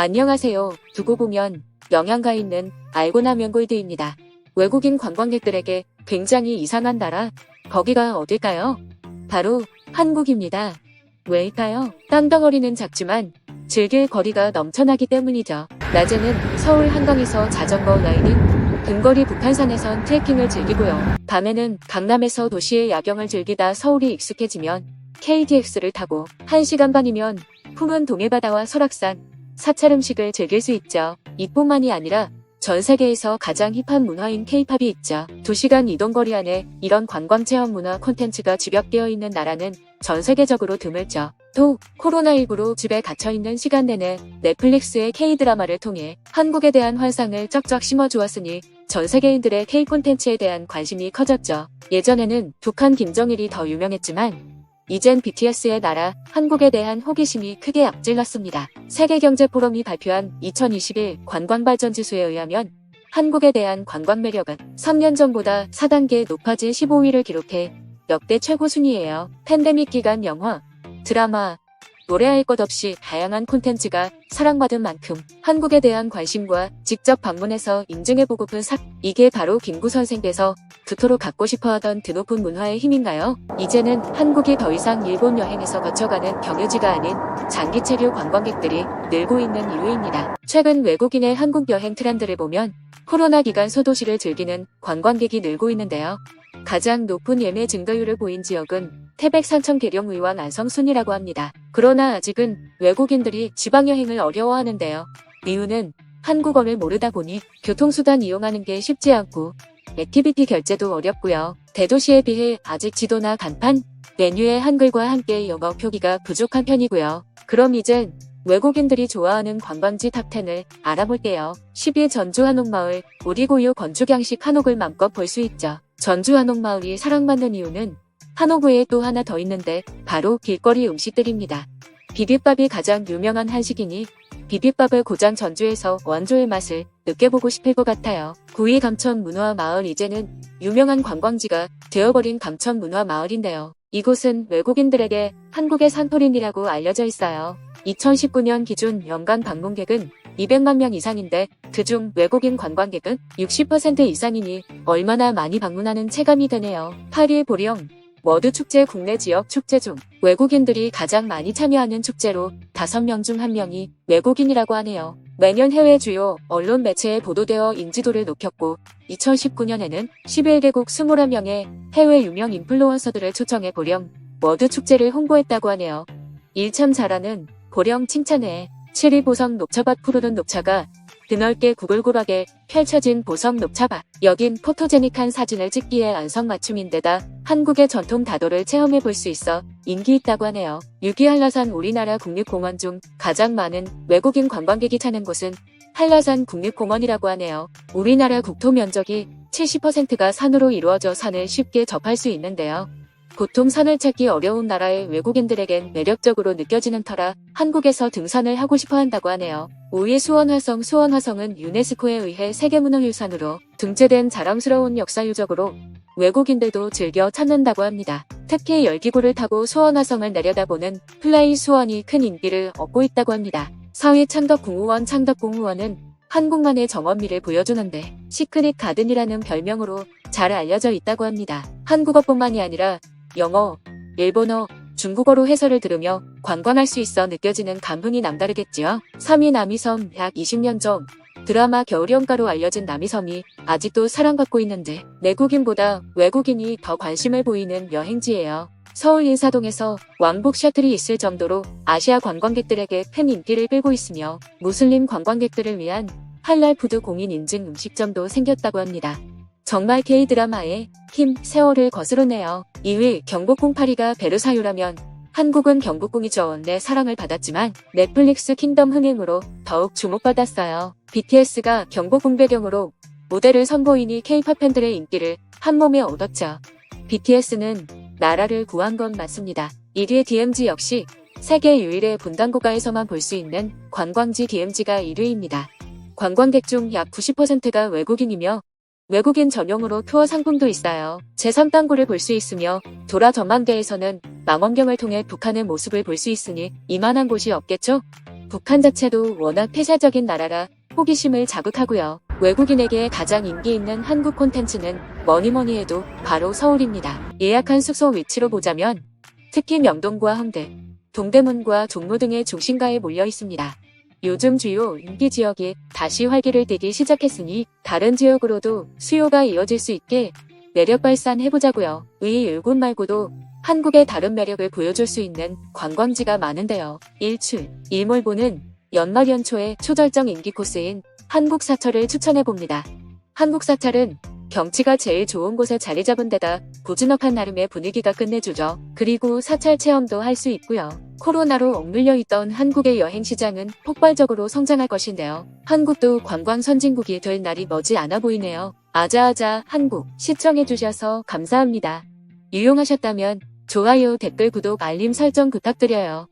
안녕하세요. 두고 보면 영양가 있는 알고 나면 골드입니다. 외국인 관광객들에게 굉장히 이상한 나라, 거기가 어딜까요? 바로 한국입니다. 왜일까요? 땅덩어리는 작지만 즐길 거리가 넘쳐나기 때문이죠. 낮에는 서울 한강에서 자전거 라이딩, 근거리 북한산에선 트레킹을 즐기고요. 밤에는 강남에서 도시의 야경을 즐기다 서울이 익숙해지면 KTX를 타고 1시간 반이면 품은 동해바다와 설악산, 사찰 음식을 즐길 수 있죠. 이뿐만이 아니라 전 세계에서 가장 힙한 문화인 K-팝이 있죠. 2시간 이동거리 안에 이런 관광체험 문화 콘텐츠가 집약되어 있는 나라는 전 세계적으로 드물죠. 또 코로나19로 집에 갇혀있는 시간 내내 넷플릭스의 K-드라마를 통해 한국에 대한 환상을 쩍쩍 심어주었으니 전 세계인들의 K-콘텐츠에 대한 관심이 커졌죠. 예전에는 북한 김정일이 더 유명했지만 이젠 BTS의 나라 한국에 대한 호기심이 크게 앞질렀습니다. 세계경제포럼이 발표한 2021 관광발전지수에 의하면 한국에 대한 관광 매력은 3년 전보다 4단계 높아진 15위를 기록해 역대 최고 순위예요. 팬데믹 기간 영화, 드라마, 노래할 것 없이 다양한 콘텐츠가 사랑받은 만큼 한국에 대한 관심과 직접 방문해서 인증해보고픈 이게 바로 김구 선생께서 그토록 갖고 싶어하던 드높은 문화의 힘인가요? 이제는 한국이 더 이상 일본 여행에서 거쳐가는 경유지가 아닌 장기 체류 관광객들이 늘고 있는 이유입니다. 최근 외국인의 한국 여행 트렌드를 보면 코로나 기간 소도시를 즐기는 관광객이 늘고 있는데요. 가장 높은 예매 증가율을 보인 지역은 태백 산청 계룡 의왕 안성 순이라고 합니다. 그러나 아직은 외국인들이 지방여행을 어려워하는데요. 이유는 한국어를 모르다 보니 교통수단 이용하는 게 쉽지 않고 액티비티 결제도 어렵고요. 대도시에 비해 아직 지도나 간판, 메뉴에 한글과 함께 영어 표기가 부족한 편이고요. 그럼 이젠 외국인들이 좋아하는 관광지 탑10을 알아볼게요. 10위 전주 한옥마을, 우리 고유 건축 양식 한옥을 맘껏 볼 수 있죠. 전주 한옥마을이 사랑받는 이유는 한옥 외에 또 하나 더 있는데 바로 길거리 음식들입니다. 비빔밥이 가장 유명한 한식이니 비빔밥을 고장 전주에서 원조의 맛을 느껴보고 싶을 것 같아요. 9위 감천문화마을, 이제는 유명한 관광지가 되어버린 감천문화마을인데요. 이곳은 외국인들에게 한국의 산토리니라고 알려져 있어요. 2019년 기준 연간 방문객은 200만 명 이상인데 그중 외국인 관광객은 60% 이상이니 얼마나 많이 방문하는 체감이 되네요. 8위 보령 워드축제, 국내 지역 축제 중 외국인들이 가장 많이 참여하는 축제로 5명 중 1명이 외국인이라고 하네요. 매년 해외 주요 언론 매체에 보도되어 인지도를 높였고 2019년에는 11개국 21명의 해외 유명 인플루언서들을 초청해 보령 워드축제를 홍보했다고 하네요. 일 참 잘하는 보령 칭찬해. 7위 보성 녹차밭, 푸르른 녹차가 드넓게 구불구하게 펼쳐진 보성 녹차밭. 여긴 포토제닉한 사진을 찍기에 안성맞춤인데다 한국의 전통 다도를 체험해 볼 수 있어 인기 있다고 하네요. 6위 한라산, 우리나라 국립공원 중 가장 많은 외국인 관광객이 찾는 곳은 한라산 국립공원이라고 하네요. 우리나라 국토 면적이 70%가 산으로 이루어져 산을 쉽게 접할 수 있는데요. 보통 산을 찾기 어려운 나라의 외국인들에겐 매력적으로 느껴지는 터라 한국에서 등산을 하고 싶어 한다고 하네요. 5위 수원화성, 수원화성은 유네스코에 의해 세계문화유산으로 등재된 자랑스러운 역사유적으로 외국인들도 즐겨 찾는다고 합니다. 특히 열기구를 타고 수원화성을 내려다보는 플라이 수원이 큰 인기를 얻고 있다고 합니다. 4위 창덕궁후원, 창덕궁후원은 한국만의 정원미를 보여주는데 시크릿 가든이라는 별명으로 잘 알려져 있다고 합니다. 한국어뿐만이 아니라 영어, 일본어, 중국어로 해설을 들으며 관광할 수 있어 느껴지는 감흥이 남다르겠지요. 3위 남이섬, 약 20년 전 드라마 겨울연가로 알려진 남이섬이 아직도 사랑받고 있는데 내국인보다 외국인이 더 관심을 보이는 여행지예요. 서울 인사동에서 왕복 셔틀이 있을 정도로 아시아 관광객들에게 큰 인기를 끌고 있으며 무슬림 관광객들을 위한 할랄 푸드 공인 인증 음식점도 생겼다고 합니다. 정말 K-드라마의 힘, 세월을 거스르네요. 2위 경복궁, 파리가 베르사유라면 한국은 경복궁이죠. 내 사랑을 받았지만 넷플릭스 킹덤 흥행으로 더욱 주목받았어요. BTS가 경복궁 배경으로 무대를 선보이니 K-팝 팬들의 인기를 한몸에 얻었죠. BTS는 나라를 구한 건 맞습니다. 1위 DMZ, 역시 세계 유일의 분당고가에서만 볼 수 있는 관광지 DMZ가 1위입니다. 관광객 중 약 90%가 외국인이며 외국인 전용으로 투어 상품도 있어요. 제3땅굴을 볼 수 있으며 도라 전망대에서는 망원경을 통해 북한의 모습을 볼 수 있으니 이만한 곳이 없겠죠? 북한 자체도 워낙 폐쇄적인 나라라 호기심을 자극하고요. 외국인에게 가장 인기 있는 한국 콘텐츠는 뭐니뭐니 해도 바로 서울입니다. 예약한 숙소 위치로 보자면 특히 명동과 홍대, 동대문과 종로 등의 중심가에 몰려 있습니다. 요즘 주요 인기 지역이 다시 활기를 띠기 시작했으니 다른 지역으로도 수요가 이어질 수 있게 매력 발산해보자고요. 이 일군 말고도 한국의 다른 매력을 보여줄 수 있는 관광지가 많은데요. 일출, 일몰보는 연말 연초의 초절정 인기 코스인 한국 사찰을 추천해봅니다. 한국 사찰은 경치가 제일 좋은 곳에 자리 잡은 데다 고즈넉한 나름의 분위기가 끝내주죠. 그리고 사찰 체험도 할 수 있고요. 코로나로 억눌려 있던 한국의 여행 시장은 폭발적으로 성장할 것인데요. 한국도 관광 선진국이 될 날이 머지 않아 보이네요. 아자아자 한국 시청해주셔서 감사합니다. 유용하셨다면 좋아요, 댓글, 구독, 알림 설정 부탁드려요.